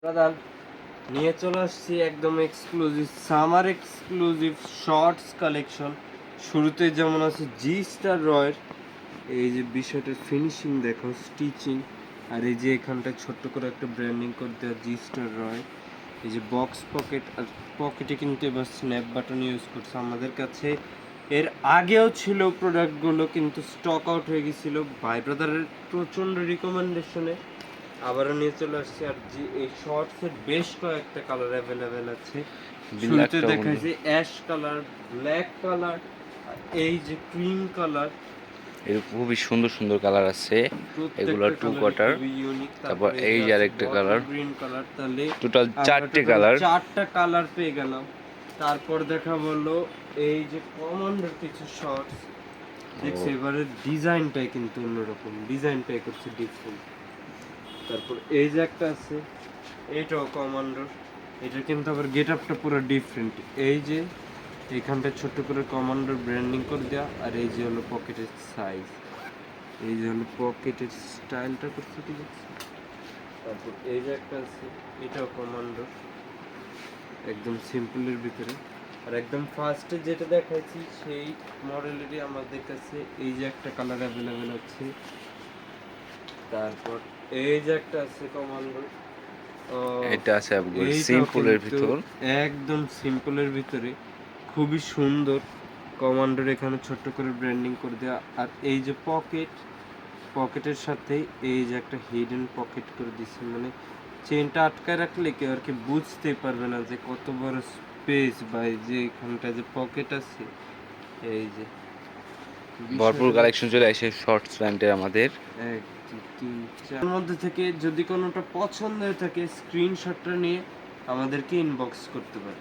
প্রধান নিয়ে চলে আসছি একদম exclusive summer exclusive shorts collection. শুরুতে যেমন আছে জি স্টার রয়ের এই যে বিষয়টার ফিনিশিং দেখো, স্টিচিং, আর এই যে এখানটায় ছোট্ট করে একটা ব্র্যান্ডিং করে দেওয়া জি স্টার রয়। এই যে বক্স পকেট, আর পকেটে কিন্তু এবার স্ন্যাপ বাটন ইউজ করছে। আমাদের কাছে এর আগেও ছিল প্রোডাক্টগুলো, কিন্তু স্টক আউট হয়ে গেছিল ভাই ব্রাদারের প্রচণ্ড রিকমেন্ডেশনে আবারও নিয়ে চলে আসছি। আর যে এই শর্টসের বেশ কয়েকটা কালার অ্যাভেলেবেল আছে। শুরুতে দেখাইছি অ্যাশ কালার, ব্ল্যাক কালার, এই যে ক্রিম কালার, এর খুবই সুন্দর সুন্দর কালার আছে। এগুলো টু কোয়ার্টার। তারপর এই যে আরেকটা কালার, গ্রিন কালার। তাহলে টোটাল চারটে কালার, চারটা কালার পেয়ে গেলাম। তারপর দেখা বললো এই যে কমান্ডার কিছু শর্টস দেখছি, এবারে ডিজাইনটাই কিন্তু অন্যরকম, ডিজাইনটাই করছে ডিফারেন্ট। তারপর এই যে একটা আছে, এইটাও কমান্ডার, এটা কিন্তু আবার গেট আপটা পুরো ডিফারেন্ট। এই যে এইখানটা ছোট্ট করে কমান্ডার ব্র্যান্ডিং করে দেওয়া, আর এই যে হলো পকেটের সাইজ, এই যে হলো পকেটের স্টাইলটা করছে, ঠিক আছে। তারপর এই যে একটা আছে, এটাও কমান্ডার, একদম সিম্পলের ভিতরে। আর একদম ফার্স্টে যেটা দেখাইছি সেই মডেলেরই আমাদের কাছে এই যে একটা কালার অ্যাভেলেবেল আছে। তারপর এই যে একটা আছে কমান্ডার, এটা আছে আপনাদের সিম্পলের ভিতর, একদম সিম্পলের ভিতরে খুবই সুন্দর কমান্ডার। এখানে ছোট্ট করে ব্র্যান্ডিং করে দেওয়া। আর এই যে পকেটের সাথে এই যে একটা হিডেন পকেট করে দিচ্ছে, মানে চেনটা আটকায় রাখলে কেউ আর কি বুঝতেই পারবে না যে কত বড় স্পেস, বা এই যে এখানটা যে পকেট আছে। এই যে ভরপুর কালেকশন চলে আসে শর্টস প্যান্টের আমাদের। এক দুই তিন চার মধ্যে থেকে যদি কোনোটা পছন্দ হয়ে থাকে স্ক্রিনশটটা নিয়ে আমাদেরকে ইনবক্স করতে পারে।